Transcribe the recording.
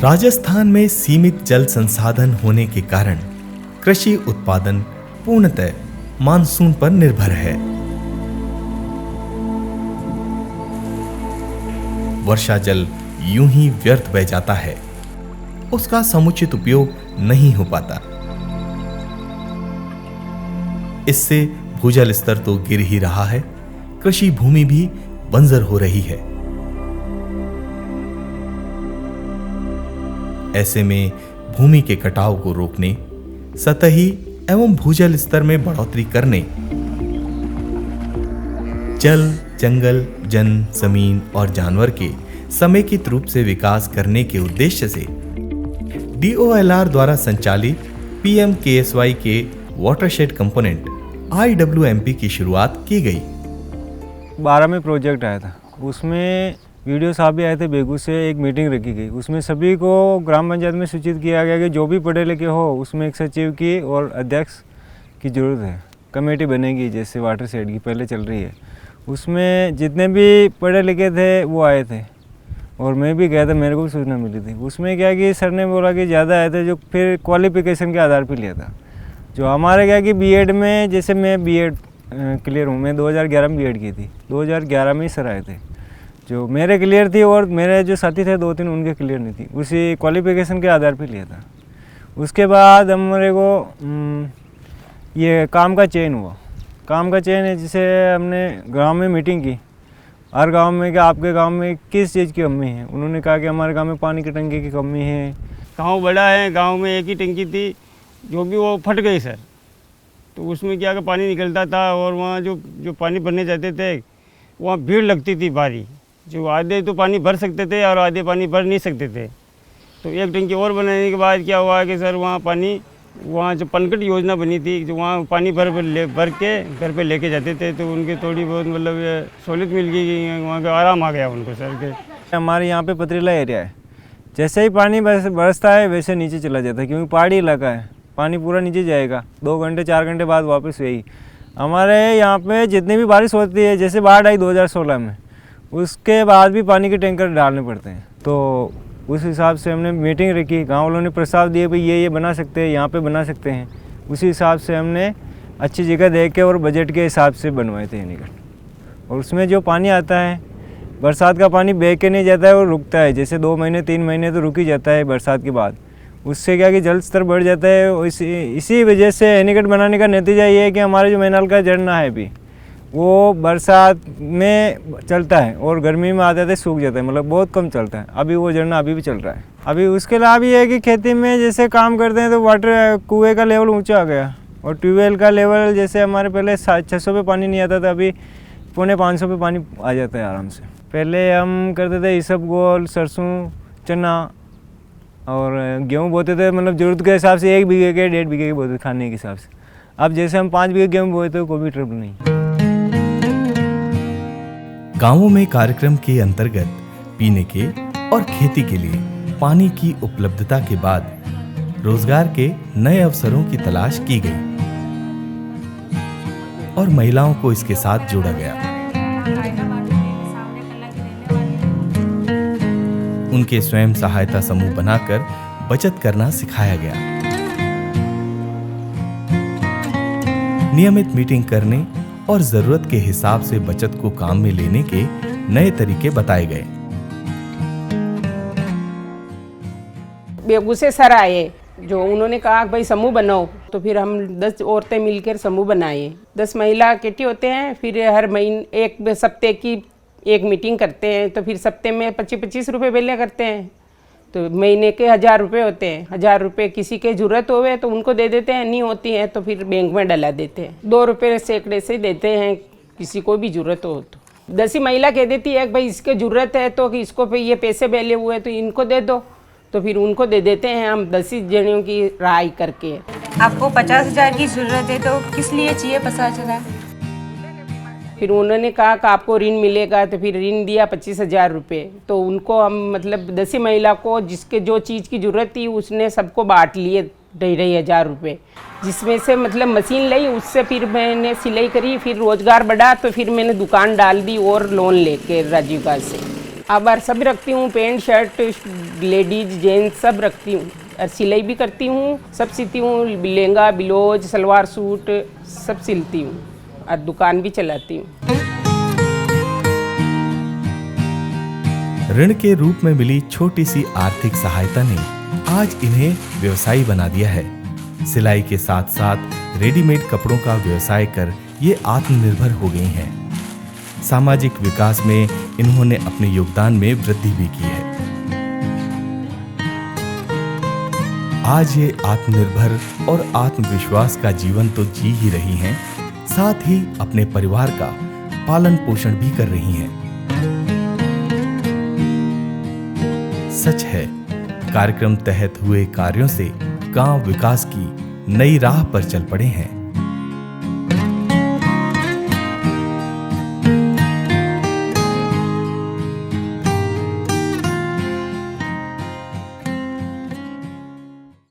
राजस्थान में सीमित जल संसाधन होने के कारण कृषि उत्पादन पूर्णतः मानसून पर निर्भर है। वर्षा जल यूं ही व्यर्थ बह जाता है, उसका समुचित उपयोग नहीं हो पाता। इससे भूजल स्तर तो गिर ही रहा है, कृषि भूमि भी बंजर हो रही है। ऐसे में भूमि के कटाव को रोकने, सतही एवं भूजल स्तर में बढ़ोतरी करने, जल, जंगल, जन, जमीन और जानवर के समेकित रूप से विकास करने के उद्देश्य से DOLR द्वारा संचालित PMKSY के वाटरशेड कंपोनेंट IWMP की शुरुआत की गई। 12 में प्रोजेक्ट आया था, उसमें वीडियो साहब भी आए थे, बेगू से एक मीटिंग रखी गई। उसमें सभी को ग्राम पंचायत में सूचित किया गया कि जो भी पढ़े लिखे हो उसमें एक सचिव की और अध्यक्ष की ज़रूरत है। कमेटी बनेगी जैसे वाटर शेड की पहले चल रही है, उसमें जितने भी पढ़े लिखे थे वो आए थे और मैं भी गया था, मेरे को भी सूचना मिली थी। उसमें क्या कि सर ने बोला कि ज़्यादा आए थे, जो फिर क्वालिफिकेशन के आधार पर लिया था। जो हमारे क्या कि बीएड में, जैसे मैं बीएड क्लियर हूँ, मैं 2011 में बीएड की थी, 2011 में ही सर आए थे। जो मेरे क्लियर थी और मेरे जो साथी थे 2-3 उनके क्लियर नहीं थी, उसी क्वालिफिकेशन के आधार पर लिया था। उसके बाद हमारे को ये काम का चयन हुआ। काम का चयन है, जिसे हमने गांव में मीटिंग की, हर गांव में कि आपके गांव में किस चीज़ की कमी है। उन्होंने कहा कि हमारे गांव में पानी की टंकी की कमी है। गाँव बड़ा है, गाँव में एक ही टंकी थी जो कि वो फट गई सर। तो उसमें क्या कि पानी निकलता था और वहाँ जो पानी भरने जाते थे वहाँ भीड़ लगती थी भारी। जो आधे तो पानी भर सकते थे और आधे पानी भर नहीं सकते थे। तो एक टंकी और बनाने के बाद क्या हुआ कि सर वहाँ जो पनकट योजना बनी थी, जो वहाँ पानी भर के घर पे लेके जाते थे, तो उनकी थोड़ी बहुत मतलब सहूलियत मिल गई, वहाँ का आराम आ गया उनको सर के। हमारे यहाँ पे पथरीला एरिया है, जैसे ही पानी बरसता है वैसे नीचे चला जाता है, क्योंकि पहाड़ी इलाका है, पानी पूरा नीचे जाएगा। 2 घंटे 4 घंटे बाद वापस वही। हमारे यहाँ पे जितनी भी बारिश होती है, जैसे बाढ़ आई 2016 में, उसके बाद भी पानी के टैंकर डालने पड़ते हैं। तो उस हिसाब से हमने मीटिंग रखी, गाँव वालों ने प्रस्ताव दिए भाई ये बना सकते हैं, यहाँ पे बना सकते हैं। उसी हिसाब से हमने अच्छी जगह देख के और बजट के हिसाब से बनवाए थे निकट। और उसमें जो पानी आता है, बरसात का पानी बह के नहीं जाता है और रुकता है, जैसे 2 महीने 3 महीने तो रुक ही जाता है बरसात के बाद। उससे क्या कि जल स्तर बढ़ जाता है। इसी वजह से एनीकट बनाने का नतीजा ये है कि हमारे जो मैनाल का झरना है अभी, वो बरसात में चलता है और गर्मी में आ जाता है, सूख जाता है, मतलब बहुत कम चलता है। अभी वो झरना अभी भी चल रहा है। अभी उसके लाभ ये है कि खेती में जैसे काम करते हैं तो वाटर कुएँ का लेवल ऊँचा आ गया और ट्यूबवेल का लेवल, जैसे हमारे पहले 600 पे पानी नहीं आता था, अभी 450 पे पानी आ जाता है आराम से। पहले हम करते थे इसबगोल, सरसों, चना और गेहूँ बोते थे, मतलब ज़रूरत के हिसाब से 1 बीघे के 1.5 बीघे के बोते थे खाने के हिसाब से। अब जैसे हम 5 बीघे गेहूँ बोए तो कोई भी ट्रबल नहीं। गांवों में कार्यक्रम के अंतर्गत पीने के और खेती के लिए पानी की उपलब्धता के बाद रोजगार के नए अवसरों की तलाश की गई और महिलाओं को इसके साथ जोड़ा गया। उनके स्वयं सहायता समूह बनाकर बचत करना सिखाया गया। नियमित मीटिंग करने और जरूरत के हिसाब से बचत को काम में लेने के नए तरीके बताए गए। बेगू से सर आए, जो उन्होंने कहा भाई समूह बनाओ, तो फिर हम 10 औरतें मिलकर समूह बनाए। 10 महिला इकट्ठी होते हैं, फिर हर महीने एक सप्ते की एक मीटिंग करते हैं। तो फिर सप्ते में 25-25 रुपये बेले करते हैं, तो महीने के 1000 रुपये होते हैं। 1000 रुपये किसी के जरूरत होवे तो उनको दे देते हैं, नहीं होती है तो फिर बैंक में डला देते हैं। 2 रुपये सैकड़े से देते हैं, किसी को भी जरूरत हो तो। 10 ही महिला कह देती है भाई इसके जरूरत है तो कि इसको ये पैसे बेले हुए तो इनको दे दो, तो फिर उनको दे देते हैं हम 10 ही जनियों की राय करके। आपको 50,000 की जरूरत है तो किस लिए चाहिए 50,000? फिर उन्होंने कहा कि आपको ऋण मिलेगा, तो फिर ऋण दिया 25,000 रुपये। तो उनको हम मतलब 10 महिला को जिसके जो चीज़ की ज़रूरत थी उसने सबको बांट लिए 2,500 रुपये, जिसमें से मतलब मशीन ली, उससे फिर मैंने सिलाई करी, फिर रोज़गार बढ़ा, तो फिर मैंने दुकान डाल दी और लोन लेके राजीव गांधी से। अब बार सब रखती हूँ, पैंट शर्ट लेडीज जेंट्स सब रखती हूँ, और सिलाई भी करती हूँ, सब सीती हूँ, लहंगा ब्लाउज सलवार सूट सब सिलती हूँ, और दुकान भी चलाती हूँ। ऋण के रूप में मिली छोटी सी आर्थिक सहायता ने आज इन्हें व्यवसायी बना दिया है। सिलाई के साथ साथ रेडीमेड कपड़ों का व्यवसाय कर ये आत्मनिर्भर हो गई हैं। सामाजिक विकास में इन्होंने अपने योगदान में वृद्धि भी की है। आज ये आत्मनिर्भर और आत्मविश्वास का जीवन तो जी ही रही हैं, साथ ही अपने परिवार का पालन पोषण भी कर रही हैं। सच है, कार्यक्रम तहत हुए कार्यों से गांव विकास की नई राह पर चल पड़े हैं।